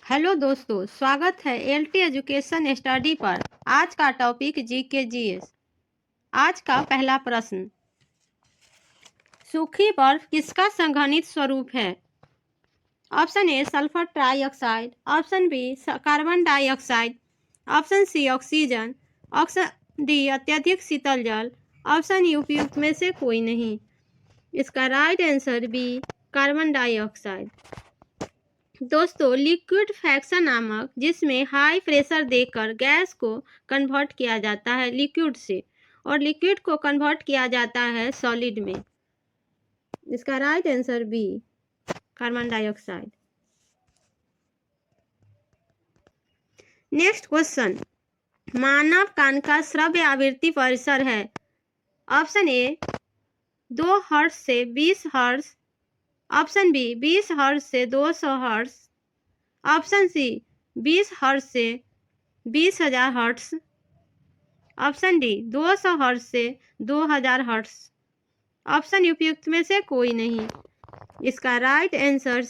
Hello दोस्तों, स्वागत है एलटी एजुकेशन स्टडी पर। आज का टॉपिक जीके जीएस। आज का पहला प्रश्न, सूखी बर्फ किसका संघनित स्वरूप है? Option A sulphur trioxide, option B carbon dioxide, option C oxygen, option D अत्यधिक शीतल जल, ऑप्शन यू उपयुक्त में से कोई नहीं। इसका right answer B carbon dioxide. दोस्तों, लिक्विफैक्शन नामक जिसमें हाई प्रेशर देकर गैस को कन्वर्ट किया जाता है लिक्विड से, और लिक्विड को कन्वर्ट किया जाता है सॉलिड में। इसका right answer B carbon dioxide. Next question, मानव कान का श्रव्य आवृत्ति परिसर है। ऑप्शन ए 2 हर्ट्ज से 20 हर्ट्ज, ऑप्शन बी 20 हर्ट्ज से 200 हर्ट्ज, ऑप्शन सी 20 हर्ट्ज से 20,000 हर्ट्ज, ऑप्शन डी 200 हर्ट्ज से 2000 हर्ट्ज, ऑप्शन उपयुक्त में से कोई नहीं। इसका right answer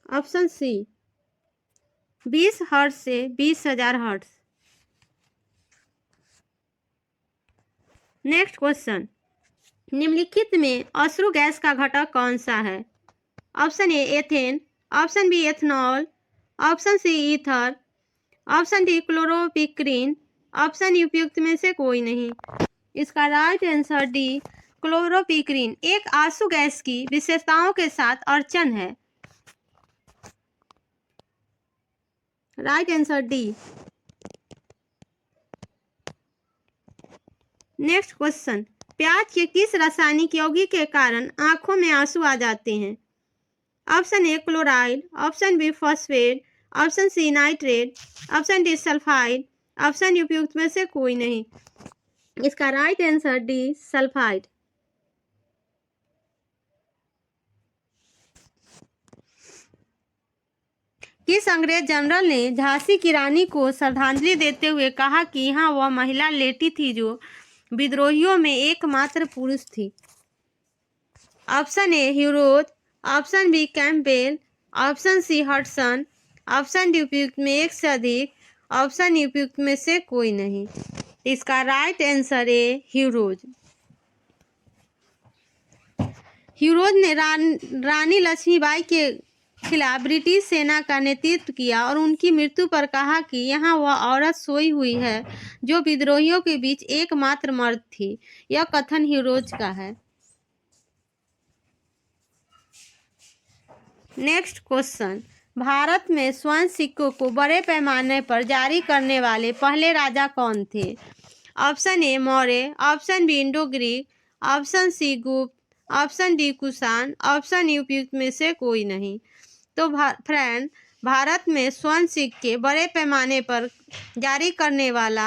option C 20 hertz से 20,000 हर्ट्ज। नेक्स्ट क्वेश्चन, निम्नलिखित में अश्रु गैस का घटक कौन सा है? Option A ethane, option B ethanol, option C ether, option D chloropicrin, option उपयुक्त में से कोई नहीं। इसका राइट आंसर डी क्लोरोपिक्रीन एक आंसू गैस की विशेषताओं के साथ अर्चन है। Right answer D. Next question, प्याज के किस रासायनिक यौगिक के कारण आंखों में आंसू आ जाते हैं? Option A chloride, option B phosphate, option C nitrate, option D sulphide, option उपयुक्त में से कोई नहीं। इसका राइट आंसर डी सल्फाइड। किस अंग्रेज जनरल ने झांसी की रानी को श्रद्धांजलि देते हुए कहा कि यहाँ वह महिला लेटी थी जो विद्रोहियों में एकमात्र पुरुष थी? Option A Hugh Rose, option B Campbell, option C Hudson, option D उपयुक्त में एक से अधिक, ऑप्शन उपयुक्त में से कोई नहीं। इसका right answer A Hugh Rose. Hugh Rose ने रानी लक्ष्मीबाई के खिलाफ ब्रिटिश सेना का नेतृत्व किया और उनकी मृत्यु पर कहा कि यहाँ वह औरत सोई हुई है जो विद्रोहियों के बीच एकमात्र मर्द थी। यह कथन ह्यूरोज का है। नेक्स्ट क्वेश्चन, भारत में स्वर्ण सिक्कों को बड़े पैमाने पर जारी करने वाले पहले राजा कौन थे? Option A Maurya, option B Indo Greek, option C Gupta, option D Kushan, option उपयुक्त में से कोई नहीं। तो फ्रेंड, भारत में स्वर्ण सिक्के बड़े पैमाने पर जारी करने वाला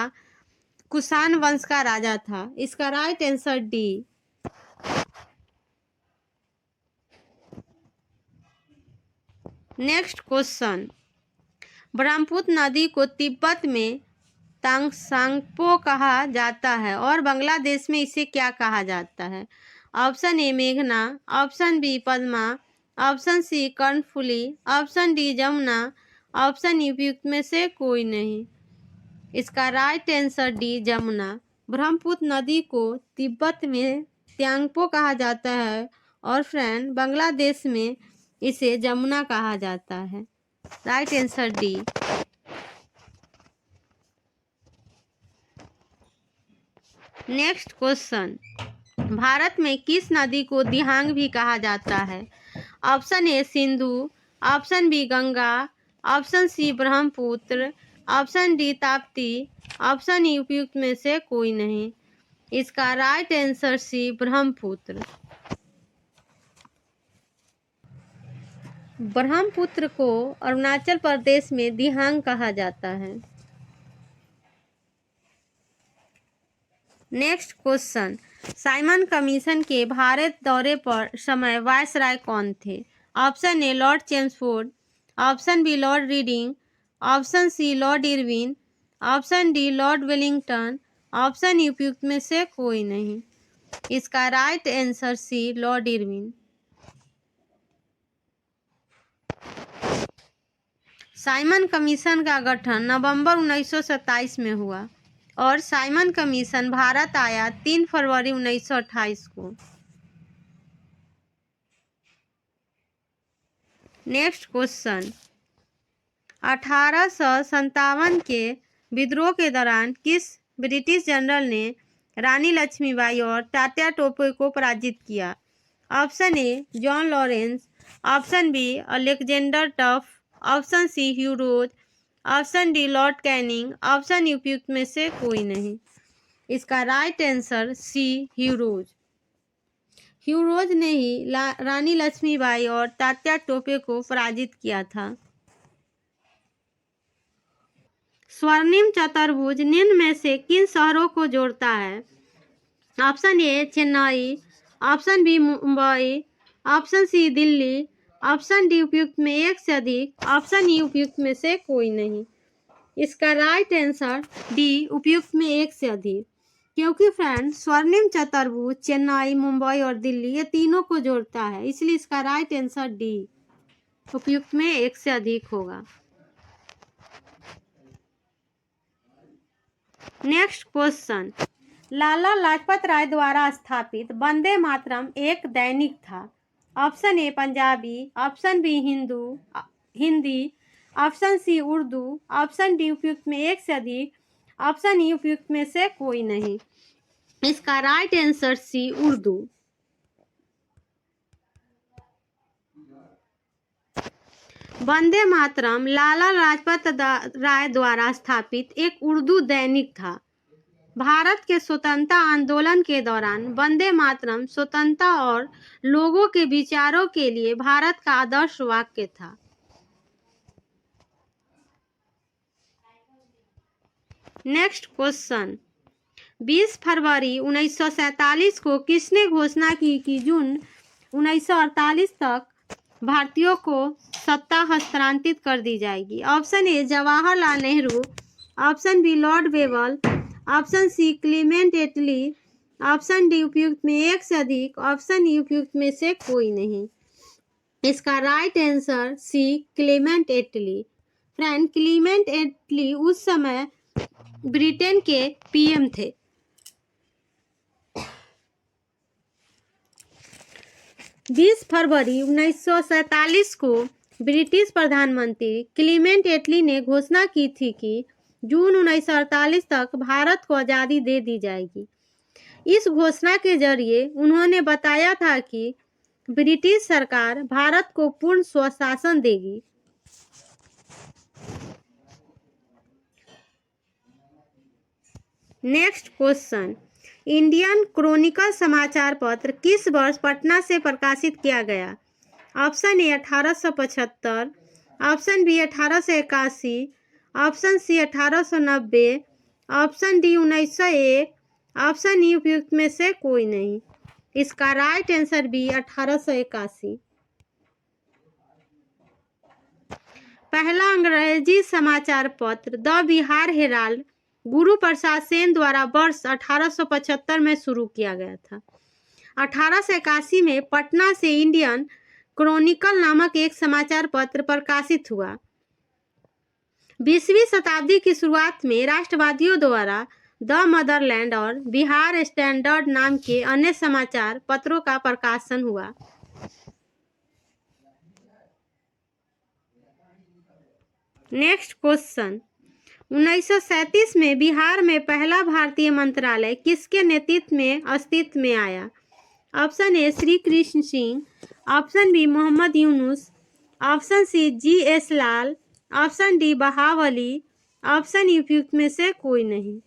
कुषाण वंश का राजा था। इसका right answer D. Next question, Brahmaputra नदी को तिब्बत में तांगसांगपो कहा जाता है और बांग्लादेश में इसे क्या कहा जाता है? ऑप्शन ए मेघना, option B Padma, option C Karnaphuli, option D Jamuna, option उपयुक्त में से कोई नहीं। इसका right answer D Jamuna. Brahmaputra नदी को तिब्बत में त्यांगपो कहा जाता है और फ्रेंड बांग्लादेश में इसे जमुना कहा जाता है। Right answer D. Next question, Bharat में किस नदी को दिहांग भी कहा जाता है? Option A Sindhu, option B Ganga, option C Brahmaputra, option D Tapti, option E उपयुक्त में से कोई नहीं। इसका right answer C Brahmaputra. Brahmaputra को अरुणाचल प्रदेश में दिहांग कहा जाता है। नेक्स्ट क्वेश्चन, साइमन कमीशन के भारत दौरे पर समय वायसराय कौन थे? Option A Lord Chelmsford, option B Lord Reading, option C Lord Irwin, option D Lord Wellington, option उपयुक्त में से कोई नहीं। इसका right answer C Lord Irwin. Simon commission का गठन नवंबर 1927 में हुआ और साइमन कमीशन भारत आया 3 फरवरी 1928 को। नेक्स्ट क्वेश्चन, 1857 के विद्रोह के दौरान किस ब्रिटिश जनरल ने रानी लक्ष्मीबाई और तात्या टोपे को पराजित किया? Option A John Lawrence, option B Alexander टफ, option C Hugh Rose, option D Lord Canning, option उपयुक्त में से कोई नहीं। इसका राइट आंसर सी ह्यू रोज। ह्यू रोज ने ही रानी लक्ष्मीबाई और तात्या टोपे को पराजित किया था। स्वर्णिम चतुर्भुज निम्न में से किन शहरों को जोड़ता है? Option A Chennai, option B Mumbai, option C Delhi, option D उपयुक्त में एक से अधिक, ऑप्शन ई उपयुक्त में से कोई नहीं। इसका राइट आंसर डी उपयुक्त में एक से अधिक, क्योंकि फ्रेंड स्वर्णिम चतुर्भुज चेन्नई, मुंबई और दिल्ली ये तीनों को जोड़ता है, इसलिए इसका राइट आंसर डी उपयुक्त में एक से अधिक होगा। नेक्स्ट क्वेश्चन, लाला लाजपत राय द्वारा स्थापित वंदे मातरम एक दैनिक था। Option A Punjabi, option B Hindi, option C Urdu, option D उपयुक्त में एक से अधिक, ऑप्शन ई उपयुक्त में से कोई नहीं। इसका राइट आंसर सी उर्दू। वंदे मातरम लाला लाजपत राय द्वारा स्थापित एक उर्दू दैनिक था। भारत के स्वतंत्रता आंदोलन के दौरान वंदे मातरम स्वतंत्रता और लोगों के विचारों के लिए भारत का आदर्श वाक्य था। नेक्स्ट क्वेश्चन, 20 फरवरी 1947 को किसने घोषणा की कि जून 1948 तक भारतीयों को सत्ता हस्तांतरित कर दी जाएगी? Option A Jawaharlal Nehru, option B Lord Wavell, option C Clement Attlee, option D उपयुक्त में एक से अधिक, ऑप्शन ई उपयुक्त में से कोई नहीं। इसका राइट आंसर सी क्लीमेंट एटली। फ्रेंड क्लीमेंट एटली उस समय ब्रिटेन के पीएम थे। बीस फरवरी 1947 को ब्रिटिश प्रधानमंत्री क्लीमेंट एटली ने घोषणा की थी कि जून 1948 तक भारत को आज़ादी दे दी जाएगी। इस घोषणा के जरिए उन्होंने बताया था कि ब्रिटिश सरकार भारत को पूर्ण स्वशासन देगी। नेक्स्ट क्वेश्चन, इंडियन क्रॉनिकल समाचार पत्र किस वर्ष पटना से प्रकाशित किया गया? Option A 1875, option B 1881, option C 1890, option D 1901, option E उपयुक्त में से कोई नहीं। इसका राइट आंसर बी 1881। पहला अंग्रेजी समाचार पत्र द बिहार हेराल्ड गुरु प्रसाद सेन द्वारा वर्ष 1875 में शुरू किया गया था। 1881 में पटना से इंडियन क्रॉनिकल नामक एक समाचार पत्र प्रकाशित हुआ। 20वीं शताब्दी की शुरुआत में राष्ट्रवादियों द्वारा द मदरलैंड और बिहार स्टैंडर्ड नाम के अन्य समाचार पत्रों का प्रकाशन हुआ। नेक्स्ट क्वेश्चन, 1937 में बिहार में पहला भारतीय मंत्रालय किसके नेतृत्व में अस्तित्व में आया? Option A Shri Krishna Singh, option B Mohammad Yunus, option C G S. Lal, option D Bahawali, option उपयुक्त में से कोई नहीं।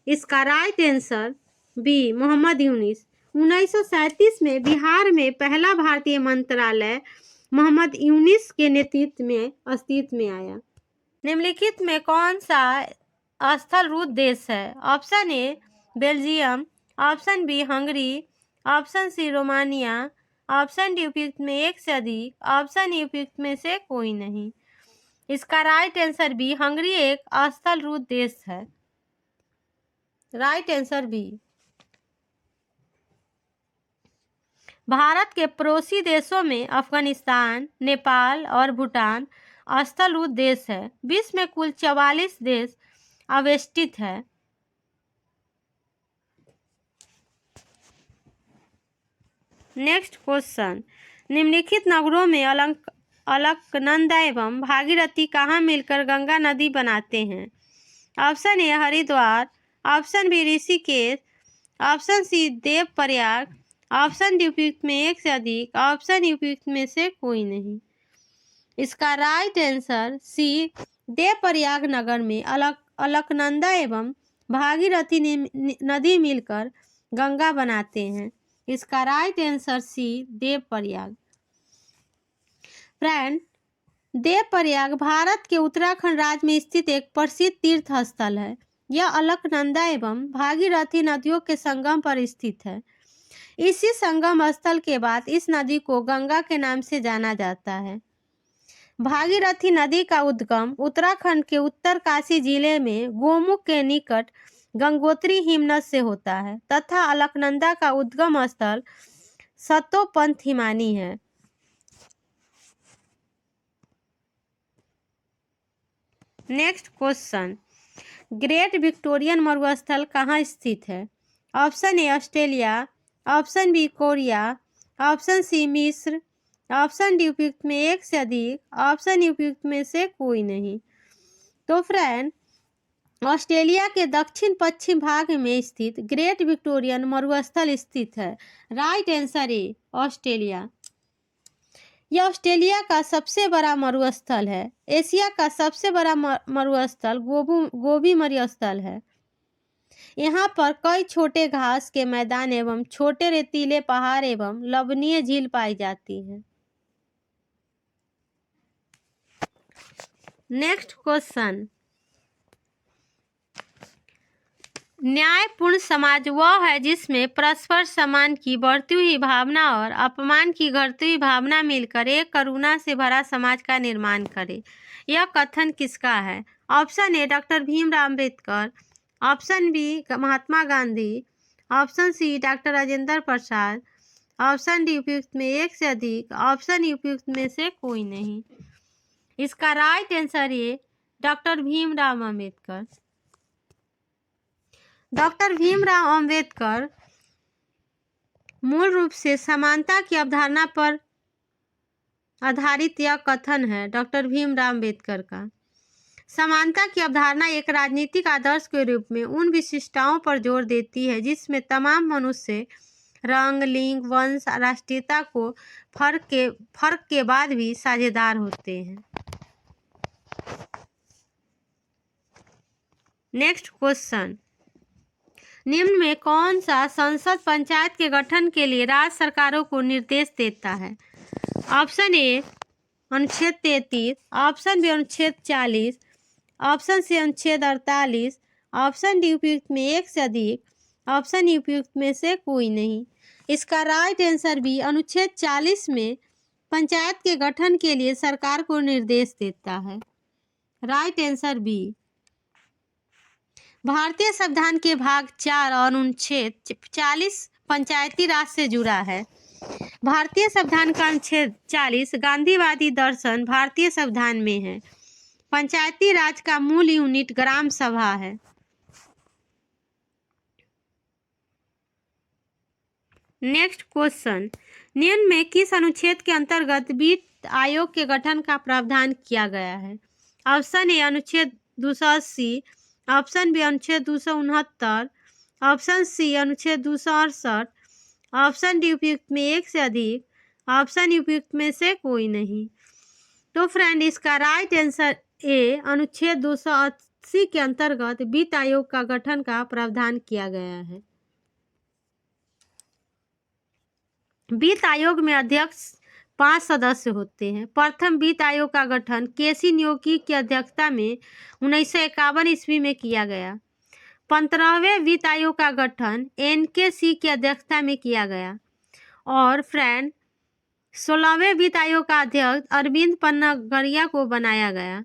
इसका right answer B Mohammad Yunus. 1937 में बिहार में पहला भारतीय मंत्रालय मोहम्मद यूनुस के नेतृत्व में अस्तित्व में आया। निम्नलिखित में कौन सा स्थल रूट देश है? Option A Belgium, option B Hungary, option C Romania, option D उपयुक्त में एक से अधिक, ऑप्शन ई उपयुक्त में से कोई नहीं। इसका राइट आंसर बी हंगरी एक स्थल रूट देश है। Right answer B. भारत के पड़ोसी देशों में अफगानिस्तान, नेपाल और भूटान स्थलूत देश है। विश्व में कुल 44 देश अवस्थित है। नेक्स्ट क्वेश्चन, निम्नलिखित नगरों में अलकनंदा एवं भागीरथी कहाँ मिलकर गंगा नदी बनाते हैं? Option A Haridwar, option B Rishikesh, option C Devprayag, option D उपयुक्त में एक से अधिक, ऑप्शन उपयुक्त में से कोई नहीं। इसका राइट आंसर सी देवप्रयाग नगर में अलकनंदा एवं भागीरथी नदी मिलकर गंगा बनाते हैं। इसका right answer C Devprayag. Friend, Devprayag Bharat के उत्तराखंड राज्य में स्थित एक प्रसिद्ध तीर्थ स्थल है। यह अलकनंदा एवं भागीरथी नदियों के संगम पर स्थित है। इसी संगम स्थल के बाद इस नदी को गंगा के नाम से जाना जाता है। भागीरथी नदी का उद्गम उत्तराखंड के उत्तरकाशी जिले में गोमुख के निकट गंगोत्री हिमनद से होता है तथा अलकनंदा का उद्गम स्थल सतोपंथ हिमानी है। नेक्स्ट क्वेश्चन, ग्रेट विक्टोरियन मरुस्थल कहाँ स्थित है? Option A Australia, option B Korea, option C मिस्र, ऑप्शन डी उपयुक्त में एक से अधिक, ऑप्शन उपयुक्त में से कोई नहीं। तो फ्रेंड, ऑस्ट्रेलिया के दक्षिण पश्चिम भाग में स्थित ग्रेट विक्टोरियन मरुस्थल स्थित है। Right answer A Australia. यह ऑस्ट्रेलिया का सबसे बड़ा मरुस्थल है। एशिया का सबसे बड़ा मरुस्थल गोबी मरुस्थल है। यहाँ पर कई छोटे घास के मैदान एवं छोटे रेतीले पहाड़ एवं लवणीय झील पाई जाती है। नेक्स्ट क्वेश्चन, न्यायपूर्ण समाज वह है जिसमें परस्पर सम्मान की बढ़ती हुई भावना और अपमान की घटती हुई भावना मिलकर एक करुणा से भरा समाज का निर्माण करे। यह कथन किसका है? Option A doctor Bhimrao Ambedkar, option B Mahatma Gandhi, option C doctor Rajendra Prasad, option D उपयुक्त में एक से अधिक, ऑप्शन उपयुक्त में से कोई नहीं। इसका right answer A doctor Bhimrao Ambedkar. Doctor Bhimrao Ambedkar मूल रूप से समानता की अवधारणा पर आधारित यह कथन है डॉक्टर भीमराव अम्बेडकर का। समानता की अवधारणा एक राजनीतिक आदर्श के रूप में उन विशिष्टताओं पर जोर देती है जिसमें तमाम मनुष्य रंग, लिंग, वंश, राष्ट्रीयता को फर्क के बाद भी साझेदार होते हैं। नेक्स्ट क्वेश्चन, निम्न में कौन सा संसद पंचायत के गठन के लिए राज्य सरकारों को निर्देश देता है? ऑप्शन ए अनुच्छेद 33, ऑप्शन बी अनुच्छेद 40, ऑप्शन सी अनुच्छेद 48, ऑप्शन डी उपयुक्त में एक से अधिक, ऑप्शन उपयुक्त में से कोई नहीं। इसका राइट आंसर बी अनुच्छेद 40 में पंचायत के गठन के लिए सरकार को निर्देश देता है। Right answer B. भारतीय संविधान के भाग 4 और अनुच्छेद 40 पंचायती राज से जुड़ा है। भारतीय संविधान का अनुच्छेद 40 गांधीवादी दर्शन भारतीय संविधान में है। पंचायती राज का मूल यूनिट ग्राम सभा है। नेक्स्ट क्वेश्चन, निम्न में किस अनुच्छेद के अंतर्गत वित्त आयोग के गठन का प्रावधान किया गया है? ऑप्शन ए अनुच्छेद 280, ऑप्शन बी अनुच्छेद 269, ऑप्शन सी अनुच्छेद 268, ऑप्शन डी उपयुक्त में एक से अधिक, ऑप्शन उपयुक्त में से कोई नहीं। तो फ्रेंड, इसका राइट आंसर ए अनुच्छेद 280 के अंतर्गत वित्त आयोग का गठन का प्रावधान किया गया है। वित्त आयोग में अध्यक्ष 5 सदस्य होते हैं। प्रथम वित्त आयोग का गठन केसी न्योकी की अध्यक्षता में 1951 ईस्वी में किया गया। 15वें वित्त आयोग का गठन एन.के. सिंह की अध्यक्षता में किया गया और फ्रेंड 16वें वित्त आयोग का अध्यक्ष अरविंद पन्नागरिया को बनाया गया।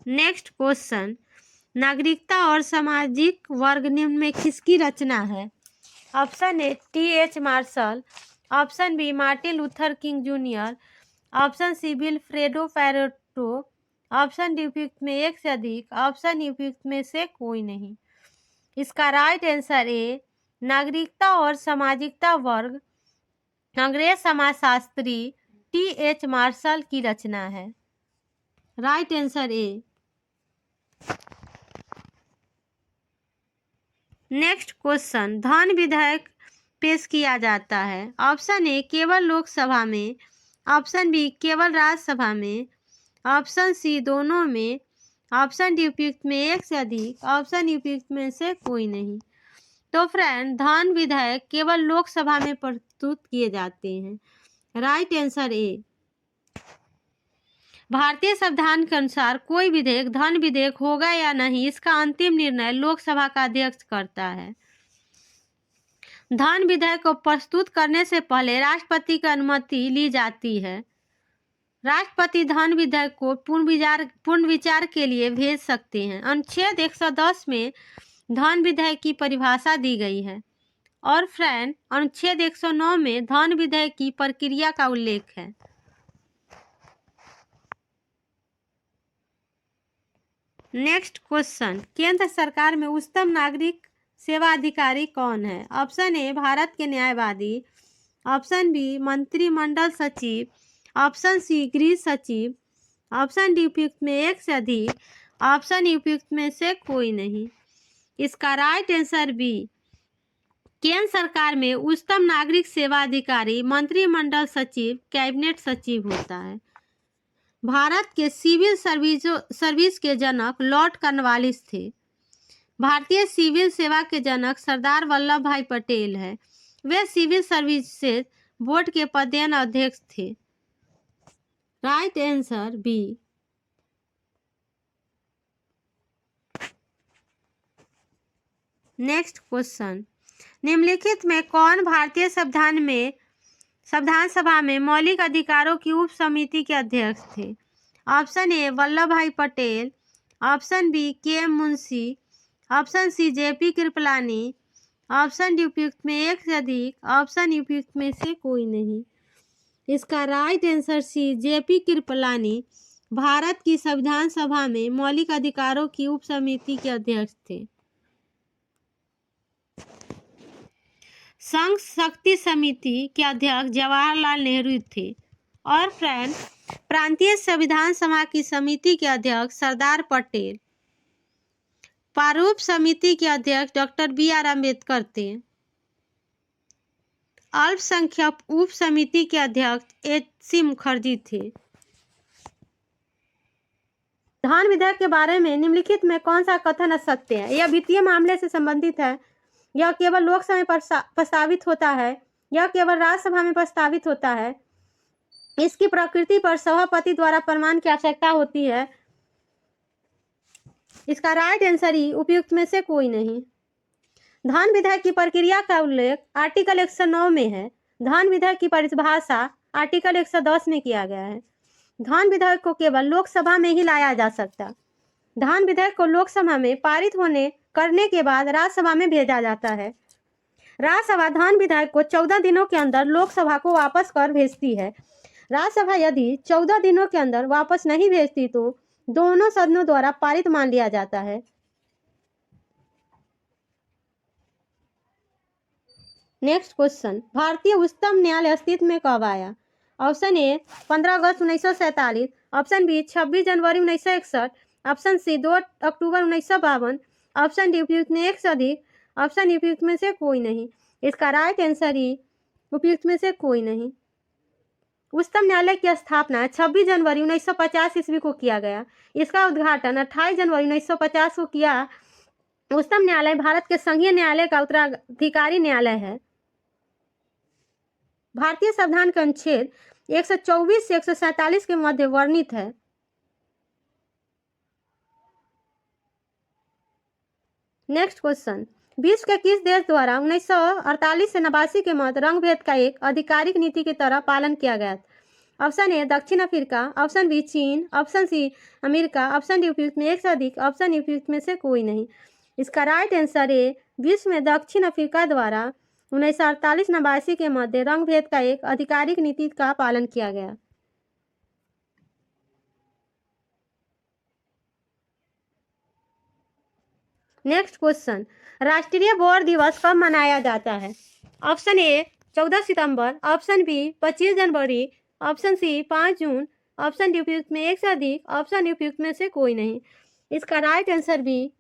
नेक्स्ट क्वेश्चन, नागरिकता और सामाजिक वर्ग निम्न में किसकी रचना है? Option A T H. Marshall, option B Martin Luther King junior, option C Vilfredo Pareto, option D उपयुक्त में एक से अधिक, ऑप्शन ई उपयुक्त में से कोई नहीं। इसका राइट आंसर ए नागरिकता और सामाजिकता वर्ग अंग्रेज समाजशास्त्री टी.एच. मार्शल की रचना है। Right answer A. Next question, धन विधेयक पेश किया जाता है। ऑप्शन ए केवल लोकसभा में, ऑप्शन बी केवल राज्यसभा में, ऑप्शन सी दोनों में, ऑप्शन डी उपयुक्त में एक से अधिक, ऑप्शन ई उपयुक्त में से कोई नहीं। तो फ्रेंड, धन विधेयक केवल लोकसभा में प्रस्तुत किए जाते हैं। Right answer A. भारतीय संविधान के अनुसार कोई विधेयक धन विधेयक होगा या नहीं, इसका अंतिम निर्णय लोकसभा का अध्यक्ष करता है। धन विधेयक को प्रस्तुत करने से पहले राष्ट्रपति की अनुमति ली जाती है। राष्ट्रपति धन विधेयक को पुनर्विचार विचार के लिए भेज सकते हैं। अनुच्छेद 110 में धन विधेयक की परिभाषा दी गई है। और फ्रेंड, अनुच्छेद 109 में धन विधेयक की प्रक्रिया का उल्लेख है। नेक्स्ट क्वेश्चन, केंद्र सरकार में उच्चतम नागरिक सेवा अधिकारी कौन है? ऑप्शन ए भारत के न्यायवादी, ऑप्शन बी मंत्रिमंडल सचिव, ऑप्शन सी गृह सचिव, ऑप्शन डी उपयुक्त में एक से अधिक, ऑप्शन ई उपयुक्त में से कोई नहीं। इसका राइट आंसर बी, केंद्र सरकार में उच्चतम नागरिक सेवा अधिकारी मंत्रिमंडल सचिव कैबिनेट सचिव होता है। भारत के सिविल सर्विस के जनक लॉर्ड कॉर्नवालिस थे। भारतीय सिविल सेवा के जनक सरदार वल्लभ भाई पटेल है। वे सिविल सर्विसेज बोर्ड के पदेन अध्यक्ष थे। Right answer B. Next question, निम्नलिखित में कौन भारतीय संविधान सभा में मौलिक अधिकारों की उप समिति के अध्यक्ष थे? Option A Vallabh Bhai Patel, option B K M. Munshi, option C J P. Kripalani, option D उपयुक्त में एक से अधिक, ऑप्शन ई उपयुक्त में से कोई नहीं। इसका right answer C J P. Kripalani Bharat की संविधान सभा में मौलिक अधिकारों की उप समिति के अध्यक्ष थे। संघ शक्ति समिति के अध्यक्ष जवाहरलाल नेहरू थे। और फ्रेंड, प्रांतीय संविधान सभा की समिति के अध्यक्ष सरदार पटेल, प्रारूप समिति के अध्यक्ष डॉक्टर बी.आर. अम्बेडकर थे। अल्पसंख्यक उप समिति के अध्यक्ष एच.सी. मुखर्जी थे। धन विधेयक के बारे में निम्नलिखित में कौन सा कथन असत्य है? यह वित्तीय मामले से संबंधित है, यह केवल लोकसभा में प्रस्तावित होता है, यह केवल राज्यसभा में प्रस्तावित होता है, इसकी प्रकृति पर सभापति द्वारा प्रमाण की आवश्यकता होती है। इसका राइट आंसर ही उपयुक्त में से कोई नहीं। धन विधेयक की प्रक्रिया का उल्लेख आर्टिकल 109 में है। धन विधेयक की परिभाषा आर्टिकल 110 में किया गया है। धन विधेयक को केवल लोकसभा में ही लाया जा सकता। धन विधेयक को लोकसभा में पारित करने के बाद राज्यसभा में भेजा जाता है। राज्यसभा धन विधेयक को 14 दिनों के अंदर लोकसभा को वापस कर भेजती है। राज्यसभा यदि 14 दिनों के अंदर वापस नहीं भेजती तो दोनों सदनों द्वारा पारित मान लिया जाता है। नेक्स्ट क्वेश्चन, भारतीय उच्चतम न्यायालय अस्तित्व में कब आया? ऑप्शन ए 15 अगस्त 1947, ऑप्शन बी 26 जनवरी 1961, ऑप्शन सी 2 अक्टूबर 1952, ऑप्शन डी उपयुक्त में एक से अधिक, ऑप्शन उपयुक्त में से कोई नहीं। इसका राइट आंसर ही उपयुक्त में से कोई नहीं। उच्चतम न्यायालय की स्थापना 26 जनवरी 1950 ईस्वी को किया गया। इसका उद्घाटन 28 जनवरी 1950 को किया। उच्चतम न्यायालय भारत के संघीय न्यायालय का उत्तराधिकारी न्यायालय है। भारतीय संविधान के अनुच्छेद 124 से 147 के मध्य वर्णित है। नेक्स्ट क्वेश्चन, विश्व के किस देश द्वारा 1948 से 89 के मध्य रंग भेद का एक आधिकारिक नीति की तरह पालन किया गया? ऑप्शन ए दक्षिण अफ्रीका, ऑप्शन बी चीन, option C America, option D उपयुक्त में एक से अधिक, ऑप्शन उपयुक्त में से कोई नहीं। इसका राइट आंसर ए विश्व में दक्षिण अफ्रीका द्वारा 1948-89 के मध्य रंग भेद का एक आधिकारिक नीति का पालन किया गया। नेक्स्ट क्वेश्चन, राष्ट्रीय बोर दिवस कब मनाया जाता है? ऑप्शन ए 14 सितंबर, ऑप्शन बी 25 जनवरी, ऑप्शन सी 5 जून, ऑप्शन डी उपयुक्त में एक से अधिक, ऑप्शन डी उपयुक्त में से कोई नहीं। इसका राइट आंसर बी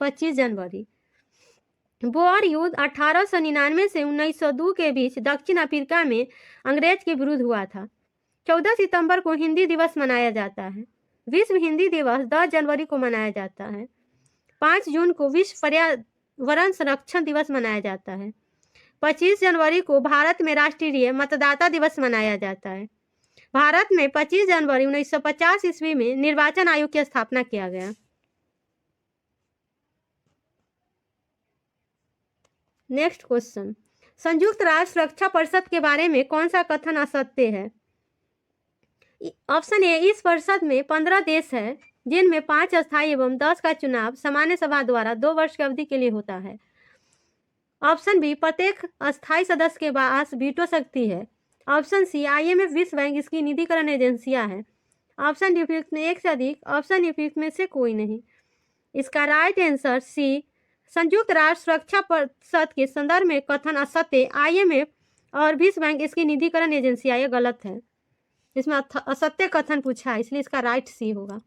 25 जनवरी। बोअर युद्ध 1899 से 1902 के बीच दक्षिण अफ्रीका में अंग्रेज के विरुद्ध हुआ था। 14 सितंबर को हिंदी दिवस मनाया जाता है। विश्व हिंदी दिवस 10 जनवरी को मनाया जाता है। 5 जून को विश्व पर्यावरण संरक्षण दिवस मनाया जाता है। 25 जनवरी को भारत में राष्ट्रीय मतदाता दिवस मनाया जाता है। भारत में 25 जनवरी 1950 ईस्वी में निर्वाचन आयोग की स्थापना किया गया। नेक्स्ट क्वेश्चन, संयुक्त राष्ट्र सुरक्षा परिषद के बारे में कौन सा कथन असत्य है? ऑप्शन ए, इस परिषद में 15 देश है जिनमें 5 अस्थायी एवं 10 का चुनाव सामान्य सभा द्वारा 2 वर्ष की अवधि के लिए होता है। ऑप्शन बी, प्रत्येक अस्थायी सदस्य के पास वीटो शक्ति है। ऑप्शन सी, IMF विश्व बैंक इसकी निधिकरण एजेंसियां हैं। ऑप्शन डी उपयुक्त में एक से अधिक, ऑप्शन डी उपयुक्त में से कोई नहीं। इसका राइट आंसर सी, संयुक्त राष्ट्र सुरक्षा परिषद के संदर्भ में कथन असत्य, IMF और विश्व बैंक इसकी निधिकरण एजेंसियां, ये गलत है। इसमें असत्य कथन पूछा है, इसलिए इसका राइट सी होगा।